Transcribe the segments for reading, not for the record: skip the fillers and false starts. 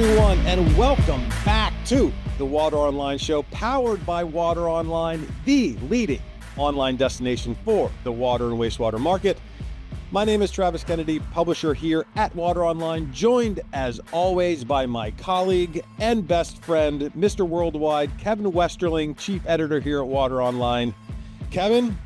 everyone, and welcome back to the Water Online Show, powered by Water Online, the leading online destination for the water and wastewater market. My name is Travis Kennedy, publisher here at Water Online, joined as always by my colleague and best friend, Mr. Worldwide, Kevin Westerling, chief editor here at Water Online. Kevin,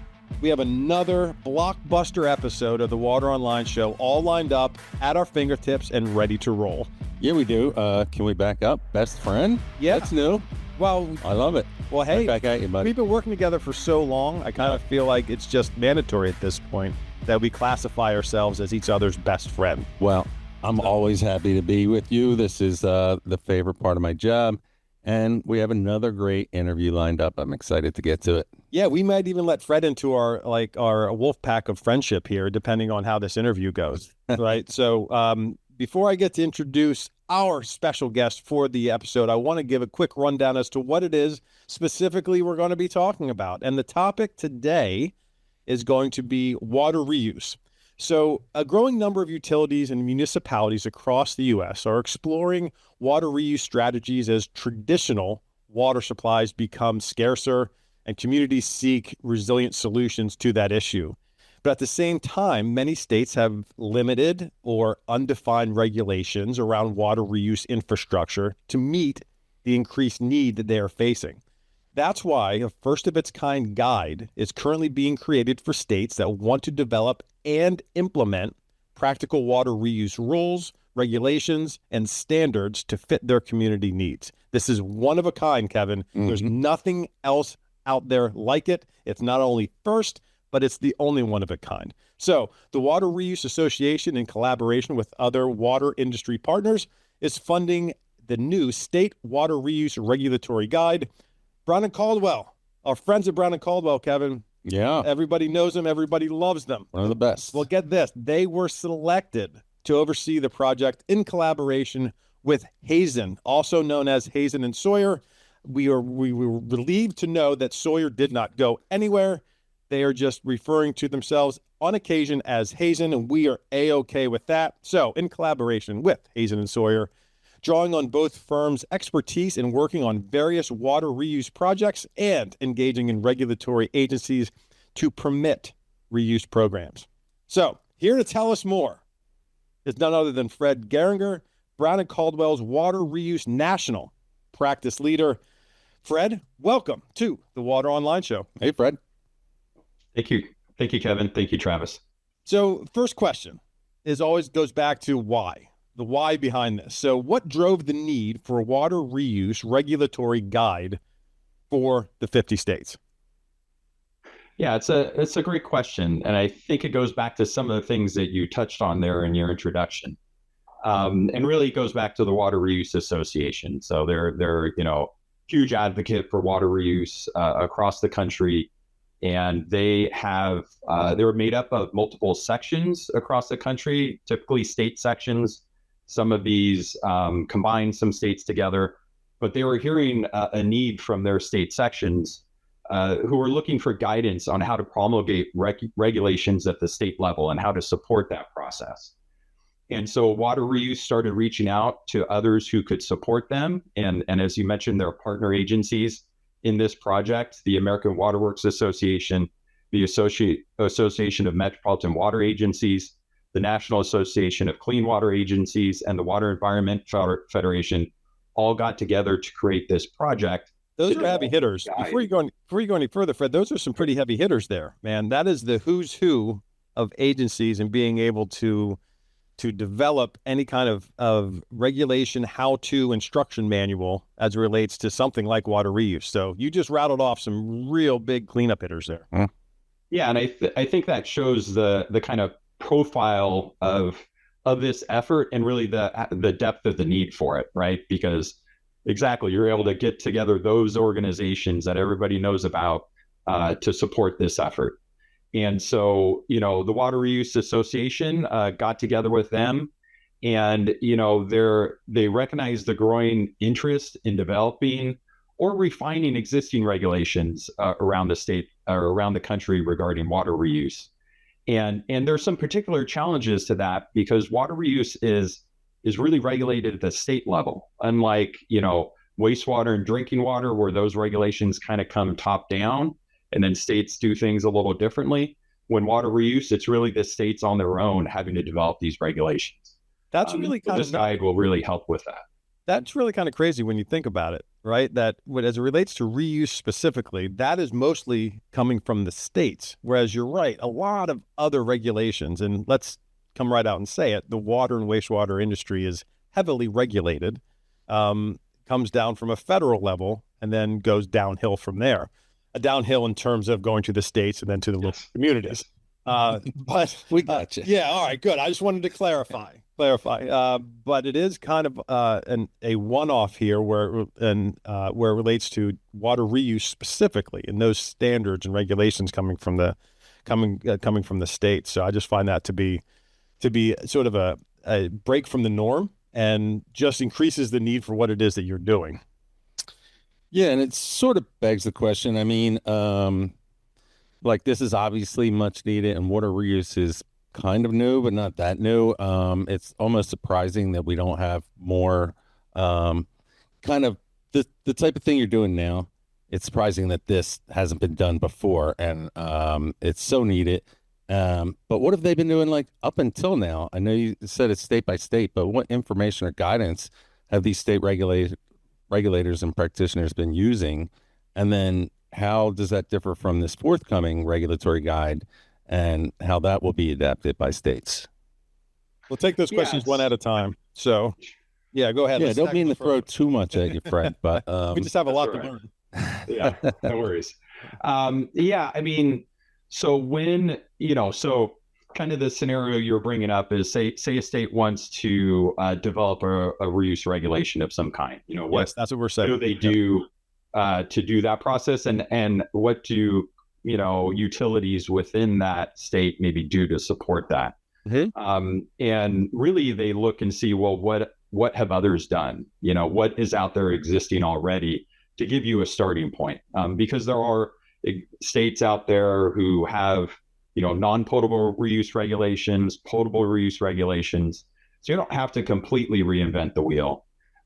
we have another blockbuster episode of the Water Online Show all lined up at our fingertips and ready to roll. Yeah, we do. Can we back up? Best friend? Yeah. That's new. Well, I love it. Well, hey, right back at you, buddy. We've been working together for so long, I kind of feel like it's just mandatory at this point that we classify ourselves as each other's best friend. Well, I'm always happy to be with you. This is the favorite part of my job. And we have another great interview lined up. I'm excited to get to it. Yeah, we might even let Fred into our wolf pack of friendship here, depending on how this interview goes, right? So before I get to introduce our special guest for the episode, I want to give a quick rundown as to what it is specifically we're going to be talking about. And the topic today is going to be water reuse. So a growing number of utilities and municipalities across the U.S. are exploring water reuse strategies as traditional water supplies become scarcer and communities seek resilient solutions to that issue. But at the same time, many states have limited or undefined regulations around water reuse infrastructure to meet the increased need that they are facing. That's why a first-of-its-kind guide is currently being created for states that want to develop and implement practical water reuse rules, regulations, and standards to fit their community needs. This is one of a kind, Kevin. Mm-hmm. There's nothing else out there like it. It's not only first, but it's the only one of a kind. So the WateReuse Association, in collaboration with other water industry partners, is funding the new State Water Reuse Regulatory Guide. Brown and Caldwell, our friends at Brown and Caldwell, Kevin. Yeah. Everybody knows them. Everybody loves them. One of the best. Well, get this. They were selected to oversee the project in collaboration with Hazen, also known as Hazen and Sawyer. We were relieved to know that Sawyer did not go anywhere. They are just referring to themselves on occasion as Hazen, and we are A-OK with that. So in collaboration with Hazen and Sawyer, drawing on both firms' expertise in working on various water reuse projects and engaging in regulatory agencies to permit reuse programs. So here to tell us more is none other than Fred Gerringer, Brown and Caldwell's Water Reuse National Practice Leader. Fred, welcome to the Water Online Show. Hey, Fred. Thank you. Thank you, Kevin. Thank you, Travis. So first question always goes back to why, the why behind this. So what drove the need for a water reuse regulatory guide for the 50 states? Yeah, it's a great question. And I think it goes back to some of the things that you touched on there in your introduction. And really goes back to the WateReuse Association. So they're huge advocate for water reuse across the country. And they were made up of multiple sections across the country, typically state sections. Some of these combine some states together, but they were hearing a need from their state sections who were looking for guidance on how to promulgate regulations at the state level and how to support that process. And so water reuse started reaching out to others who could support them. And as you mentioned, there are partner agencies in this project: the American Water Works Association, the Association of Metropolitan Water Agencies, the National Association of Clean Water Agencies, and the Water Environment Federation all got together to create this project. Those are heavy hitters. Before you go any further, Fred, those are some pretty heavy hitters there, man. That is the who's who of agencies and being able to develop any kind of regulation, how-to instruction manual as it relates to something like water reuse. So you just rattled off some real big cleanup hitters there. Yeah, and I think that shows the kind of profile of this effort and really the depth of the need for it, right? Because exactly, you're able to get together those organizations that everybody knows about to support this effort. And so, the WateReuse Association got together with them, and, they recognize the growing interest in developing or refining existing regulations around the state or around the country regarding water reuse. And there's some particular challenges to that because water reuse is is really regulated at the state level, unlike, wastewater and drinking water, where those regulations kind of come top down and then states do things a little differently. When water reuse, it's really the states on their own having to develop these regulations. That's really kind this guide will really help with that. That's really kind of crazy when you think about it, right? That as it relates to reuse specifically, that is mostly coming from the states. Whereas you're right, a lot of other regulations, and let's come right out and say it, the water and wastewater industry is heavily regulated, comes down from a federal level and then goes downhill from there. Downhill in terms of going to the states and then to the local communities. But we got you. Yeah, all right, good. I just wanted to clarify. But it is kind of a one-off here where it relates to water reuse specifically, and those standards and regulations coming from the states. So I just find that to be sort of a break from the norm and just increases the need for what it is that you're doing. Yeah, and it sort of begs the question. I mean, like this is obviously much needed, and water reuse is kind of new, but not that new. It's almost surprising that we don't have more kind of the type of thing you're doing now. It's surprising that this hasn't been done before, and it's so needed. But what have they been doing like up until now? I know you said it's state by state, but what information or guidance have these state regulators and practitioners been using? And then how does that differ from this forthcoming regulatory guide and how that will be adapted by states? We'll take those questions one at a time. So, yeah, go ahead. Yeah, don't mean to throw too much at you, Fred, but we just have a lot to learn. Yeah, no worries. Yeah, I mean, so when, so kind of the scenario you're bringing up is say a state wants to develop a reuse regulation of some kind. Yes, that's what we're saying. What do they do to do that process, and what do utilities within that state maybe do to support that? Mm-hmm. And really, they look and see, well, what have others done? What is out there existing already to give you a starting point? Because there are states out there who have non-potable reuse regulations, potable reuse regulations. So you don't have to completely reinvent the wheel.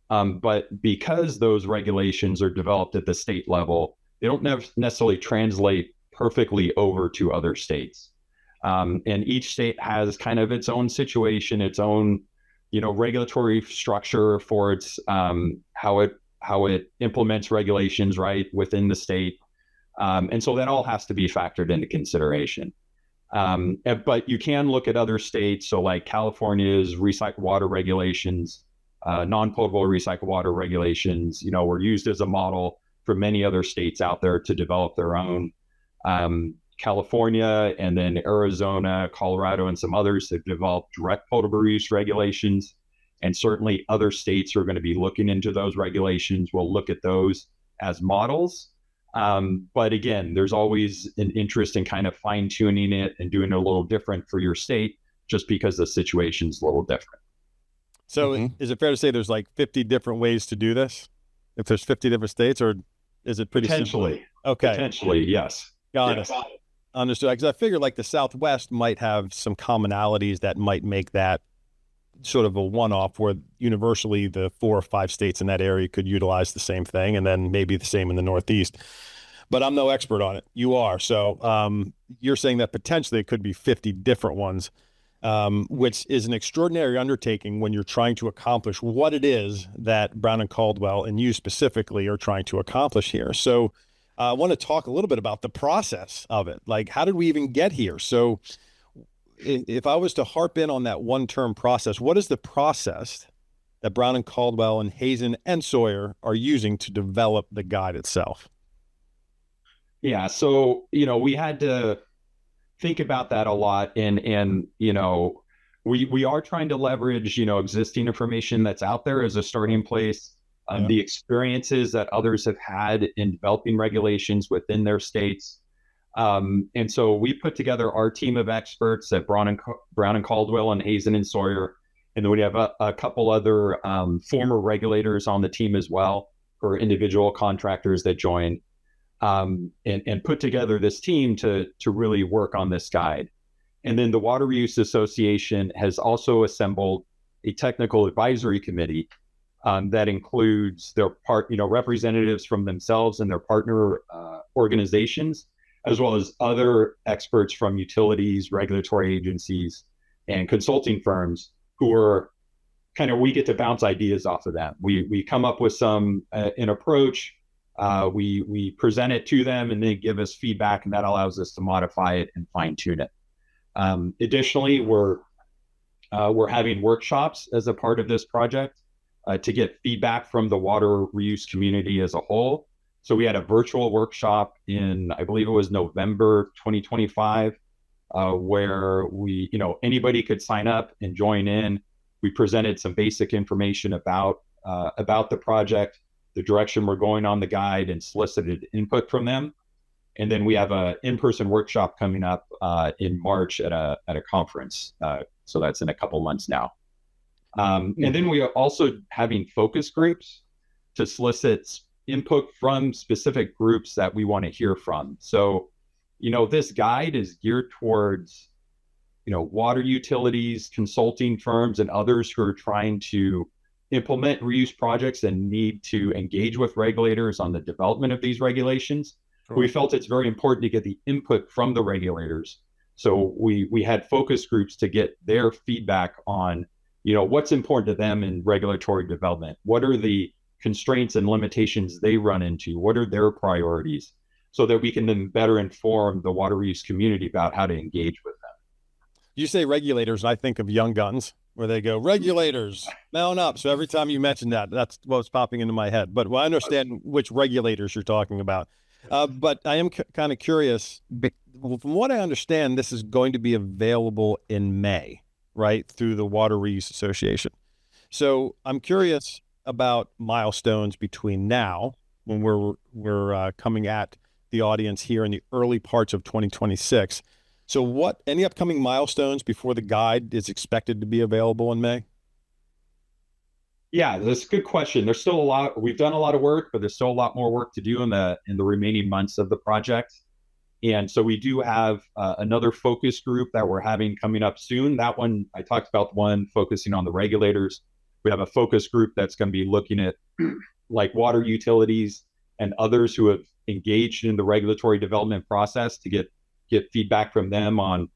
But because those regulations are developed at the state level, they don't necessarily translate perfectly over to other states. And each state has kind of its own situation, its own, regulatory structure for its how it implements regulations right within the state. And so that all has to be factored into consideration. But you can look at other states. So like California's recycled water regulations, non-potable recycled water regulations, were used as a model for many other states out there to develop their own. California and then Arizona, Colorado, and some others have developed direct potable reuse regulations. And certainly other states are going to be looking into those regulations. We'll look at those as models. But again, there's always an interest in kind of fine tuning it and doing it a little different for your state, just because the situation's a little different. So Is it fair to say there's like 50 different ways to do this? If there's 50 different states, or is it pretty Potentially. Simple? Okay. Potentially, yes. Got it. Understood. Because I figured like the Southwest might have some commonalities that might make that sort of a one-off, where universally the 4 or 5 states in that area could utilize the same thing, and then maybe the same in the Northeast. But I'm no expert on it. You are. So you're saying that potentially it could be 50 different ones, which is an extraordinary undertaking when you're trying to accomplish what it is that Brown and Caldwell and you specifically are trying to accomplish here. So I want to talk a little bit about the process of it. Like, how did we even get here? So if I was to harp in on that one-term process, what is the process that Brown and Caldwell and Hazen and Sawyer are using to develop the guide itself? Yeah, so, we had to think about that a lot. And we are trying to leverage, existing information that's out there as a starting place. The experiences that others have had in developing regulations within their states. And so we put together our team of experts at Brown and Caldwell and Hazen and Sawyer. And then we have a couple other former regulators on the team as well, or individual contractors that joined, and put together this team to really work on this guide. And then the WateReuse Association has also assembled a technical advisory committee that includes their representatives from themselves and their partner organizations, as well as other experts from utilities, regulatory agencies, and consulting firms who are we get to bounce ideas off of them. We come up with an approach, we present it to them, and they give us feedback, and that allows us to modify it and fine tune it. Additionally, we're having workshops as a part of this project to get feedback from the water reuse community as a whole. So we had a virtual workshop in, I believe it was November 2025, where anybody could sign up and join in. We presented some basic information about the project, the direction we're going on the guide, and solicited input from them. And then we have an in-person workshop coming up in March at a conference. So that's in a couple months now. And then we are also having focus groups to solicit input from specific groups that we want to hear from. So, this guide is geared towards, water utilities, consulting firms, and others who are trying to implement reuse projects and need to engage with regulators on the development of these regulations. Sure. We felt it's very important to get the input from the regulators. So we had focus groups to get their feedback on, what's important to them in regulatory development. What are the constraints and limitations they run into? What are their priorities? So that we can then better inform the water reuse community about how to engage with them. You say regulators, and I think of Young Guns, where they go, regulators, mount up. So every time you mention that, that's what's popping into my head. But I understand which regulators you're talking about. But I am kind of curious. From what I understand, this is going to be available in May, right, through the WateReuse Association. So I'm curious about milestones between now, when we're coming at the audience here in the early parts of 2026. So any upcoming milestones before the guide is expected to be available in May? Yeah, that's a good question. There's still a lot. We've done a lot of work, but there's still a lot more work to do in the remaining months of the project. And so we do have another focus group that we're having coming up soon. That one, I talked about one focusing on the regulators. We have a focus group that's going to be looking at like water utilities and others who have engaged in the regulatory development process to get feedback from them on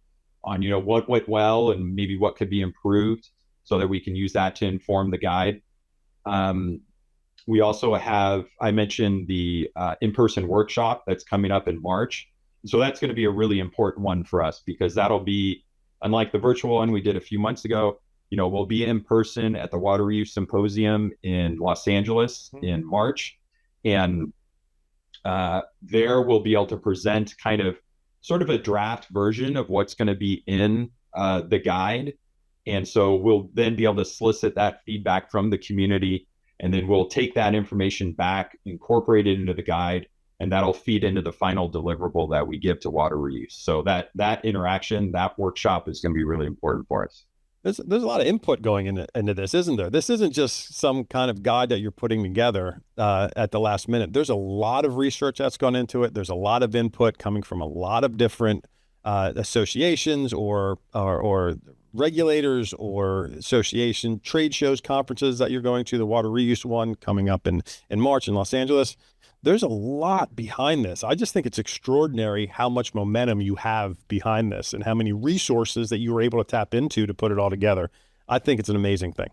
what went well and maybe what could be improved, so that we can use that to inform the guide. We also have, I mentioned the in-person workshop that's coming up in March. So that's going to be a really important one for us, because that'll be, unlike the virtual one we did a few months ago, we'll be in person at the Water Reuse Symposium in Los Angeles in March. And there we'll be able to present sort of a draft version of what's going to be in the guide. And so we'll then be able to solicit that feedback from the community, and then we'll take that information back, incorporate it into the guide, and that'll feed into the final deliverable that we give to water reuse. So that interaction, that workshop is going to be really important for us. There's a lot of input going into this, isn't there? This isn't just some kind of guide that you're putting together at the last minute. There's a lot of research that's gone into it. There's a lot of input coming from a lot of different associations or regulators or association trade shows, conferences that you're going to. The water reuse one coming up in March in Los Angeles. There's a lot behind this. I just think it's extraordinary how much momentum you have behind this and how many resources that you were able to tap into to put it all together. I think it's an amazing thing.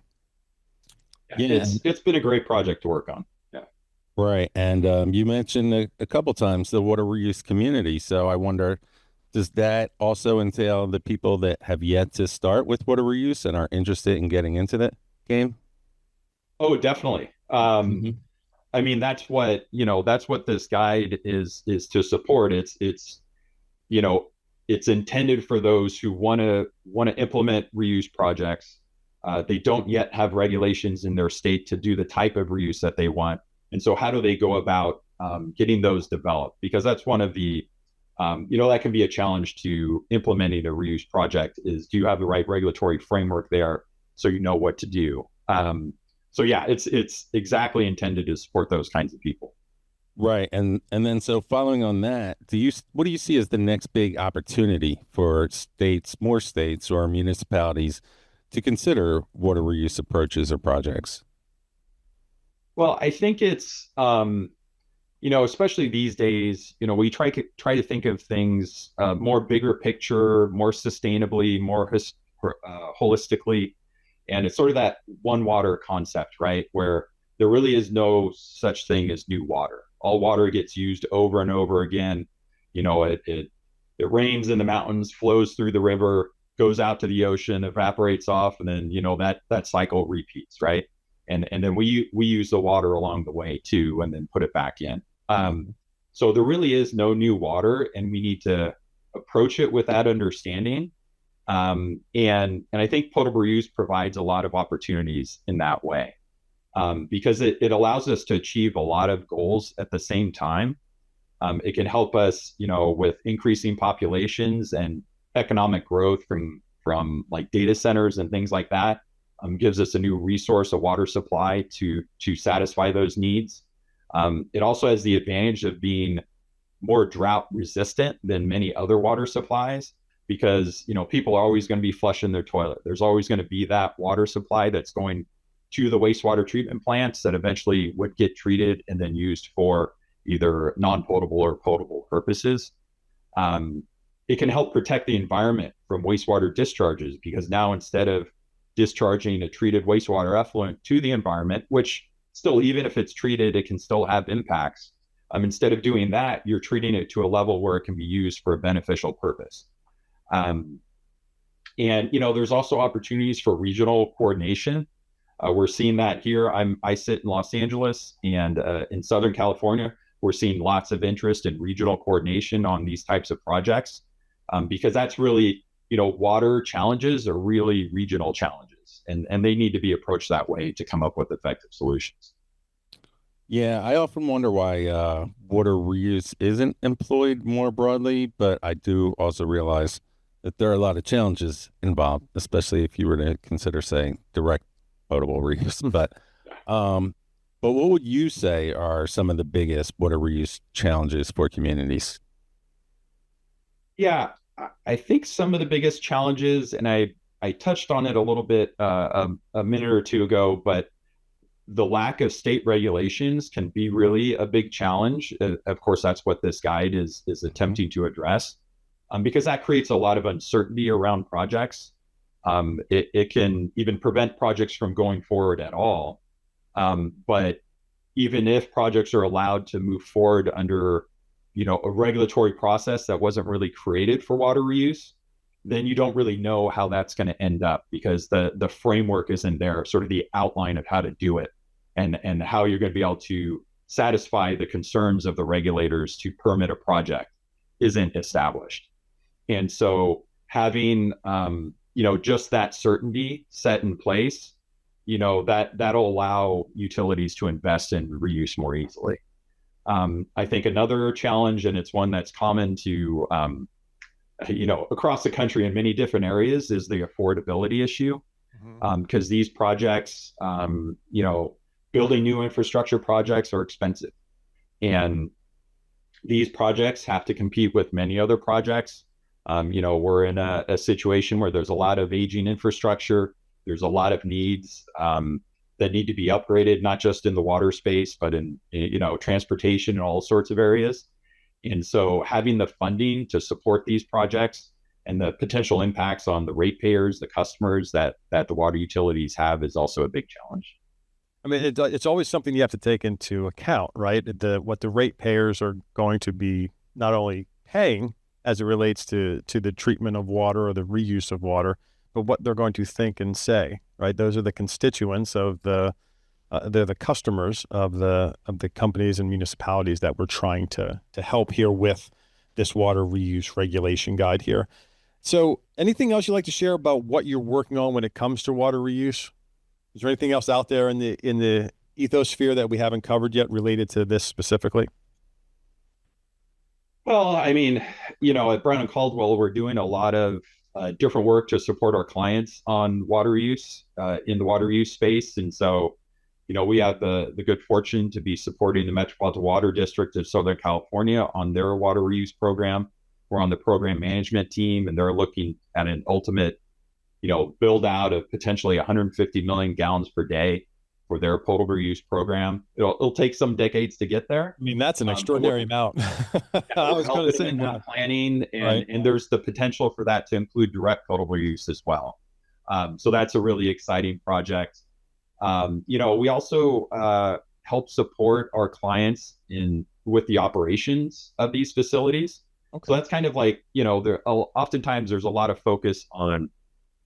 Yeah, it's been a great project to work on. Yeah. Right. And you mentioned a couple times the water reuse community. So I wonder, does that also entail the people that have yet to start with water reuse and are interested in getting into that game? Oh, definitely. I mean, that's what this guide is to support. It's intended for those who want to implement reuse projects. They don't yet have regulations in their state to do the type of reuse that they want. And so how do they go about getting those developed? Because that's one of the, that can be a challenge to implementing a reuse project, is do you have the right regulatory framework there so you know what to do? So yeah, it's exactly intended to support those kinds of people. Right. And then so following on that, what do you see as the next big opportunity for more states or municipalities to consider water reuse approaches or projects? Well, I think it's, especially these days, we try to think of things more bigger picture, more sustainably, more holistically. And it's sort of that one water concept, right? Where there really is no such thing as new water. All water gets used over and over again. It rains in the mountains, flows through the river, goes out to the ocean, evaporates off, and then that cycle repeats, right? And then we use the water along the way too, and then put it back in. So there really is no new water, and we need to approach it with that understanding. And I think potable reuse provides a lot of opportunities in that way, because it allows us to achieve a lot of goals at the same time. It can help us, with increasing populations and economic growth from like data centers and things like that. Gives us a new resource, a water supply to satisfy those needs. It also has the advantage of being more drought resistant than many other water supplies, because people are always going to be flushing their toilet. There's always going to be that water supply that's going to the wastewater treatment plants that eventually would get treated and then used for either non-potable or potable purposes. It can help protect the environment from wastewater discharges, because now instead of discharging a treated wastewater effluent to the environment, which still, even if it's treated, it can still have impacts. Instead of doing that, you're treating it to a level where it can be used for a beneficial purpose. And there's also opportunities for regional coordination. We're seeing that here. I sit in Los Angeles, and in Southern California, we're seeing lots of interest in regional coordination on these types of projects, because that's really, water challenges are really regional challenges, and they need to be approached that way to come up with effective solutions. Yeah, I often wonder why water reuse isn't employed more broadly, but I do also realize that there are a lot of challenges involved, especially if you were to consider, say, direct potable reuse. But what would you say are some of the biggest water reuse challenges for communities? Yeah, I think some of the biggest challenges, and I touched on it a little bit a minute or two ago, but the lack of state regulations can be really a big challenge. Of course, that's what this guide is attempting to address, because that creates a lot of uncertainty around projects. It can even prevent projects from going forward at all. But even if projects are allowed to move forward under, a regulatory process that wasn't really created for water reuse, then you don't really know how that's going to end up, because the framework isn't there, sort of the outline of how to do it, and how you're going to be able to satisfy the concerns of the regulators to permit a project isn't established. And so having, just that certainty set in place, that'll allow utilities to invest in reuse more easily. I think another challenge, and it's one that's common to, across the country in many different areas, is the affordability issue. Because these projects, building new infrastructure projects are expensive. And these projects have to compete with many other projects. We're in a situation where there's a lot of aging infrastructure. There's a lot of needs that need to be upgraded, not just in the water space, but in, transportation and all sorts of areas. And so having the funding to support these projects and the potential impacts on the ratepayers, the customers that the water utilities have, is also a big challenge. I mean, it's always something you have to take into account, right? What the ratepayers are going to be not only paying as it relates to the treatment of water or the reuse of water, but what they're going to think and say, right? Those are the constituents of they're the customers of the companies and municipalities that we're trying to help here with this water reuse regulation guide here. So anything else you'd like to share about what you're working on when it comes to water reuse? Is there anything else out there in the ethosphere that we haven't covered yet related to this specifically? Well, I mean, at Brown and Caldwell, we're doing a lot of different work to support our clients on water use in the water use space. And so, we have the good fortune to be supporting the Metropolitan Water District of Southern California on their water reuse program. We're on the program management team, and they're looking at an ultimate build out of potentially 150 million gallons per day for their potable use program. It'll take some decades to get there. I mean, that's an extraordinary amount. I was going to say that planning, and there's the potential for that to include direct potable use as well. So that's a really exciting project. We also help support our clients with the operations of these facilities. Okay. So that's kind of like, oftentimes there's a lot of focus on,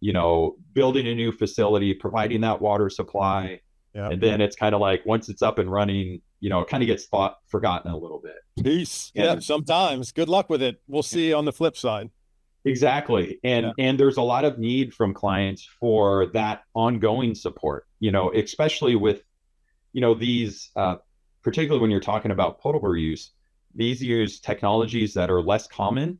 building a new facility, providing that water supply. Yeah. And then it's kind of like, once it's up and running, it kind of gets forgotten a little bit. Peace. Yeah, sometimes. Good luck with it. We'll see you on the flip side. Exactly. And there's a lot of need from clients for that ongoing support, especially with, these, particularly when you're talking about potable use, these use technologies that are less common.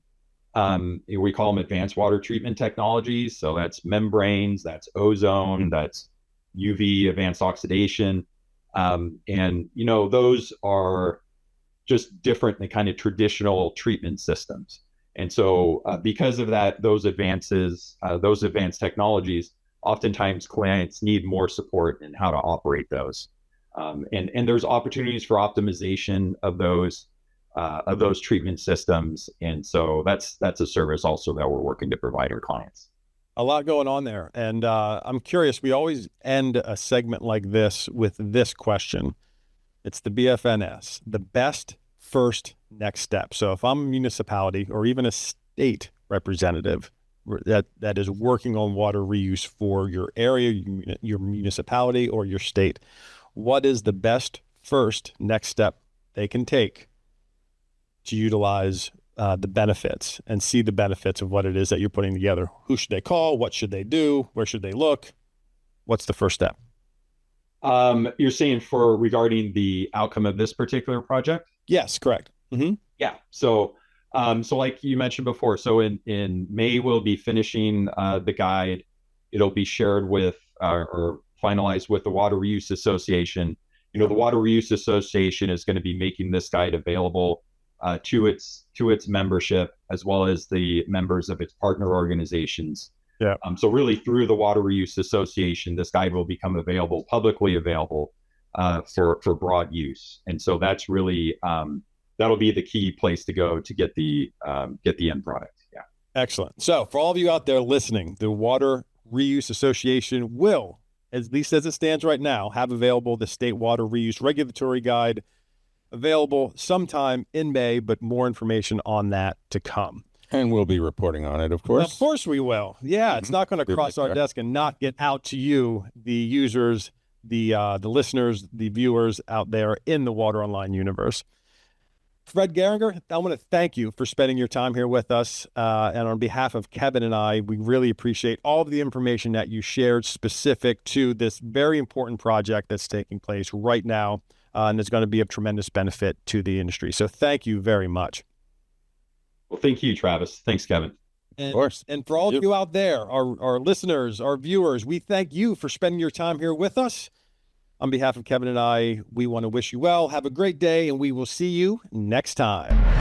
We call them advanced water treatment technologies. So that's membranes, that's ozone, that's UV advanced oxidation. And those are just different than kind of traditional treatment systems. And so because of that, those advanced technologies, oftentimes clients need more support in how to operate those. And there's opportunities for optimization of those treatment systems. And so that's a service also that we're working to provide our clients. A lot going on there. And I'm curious, we always end a segment like this with this question. It's the BFNS, the best first next step. So if I'm a municipality or even a state representative that is working on water reuse for your area, your municipality, or your state, what is the best first next step they can take to utilize the benefits and see the benefits of what it is that you're putting together? Who should they call? What should they do? Where should they look? What's the first step? You're saying regarding the outcome of this particular project? Yes, correct. Mm-hmm. Yeah. So like you mentioned before, so in May, we'll be finishing the guide. It'll be shared with or finalized with the WateReuse Association. The WateReuse Association is going to be making this guide available to its membership, as well as the members of its partner organizations. Yeah. So really through the WateReuse Association, this guide will become publicly available for broad use. And so that's really that'll be the key place to go to get the end product. Yeah. Excellent. So for all of you out there listening, the WateReuse Association will, at least as it stands right now, have available the State Water Reuse Regulatory Guide, available sometime in May, but more information on that to come. And we'll be reporting on it, of course. Of course we will. Yeah, it's not going to cross our desk and not get out to you, the users, the listeners, the viewers out there in the Water Online universe. Fred Gerringer, I want to thank you for spending your time here with us. And on behalf of Kevin and I, we really appreciate all of the information that you shared specific to this very important project that's taking place right now. And it's going to be of tremendous benefit to the industry. So thank you very much. Well, thank you, Travis. Thanks, Kevin. Of course. And for all of you out there, our listeners, our viewers, we thank you for spending your time here with us. On behalf of Kevin and I, we want to wish you well. Have a great day, and we will see you next time.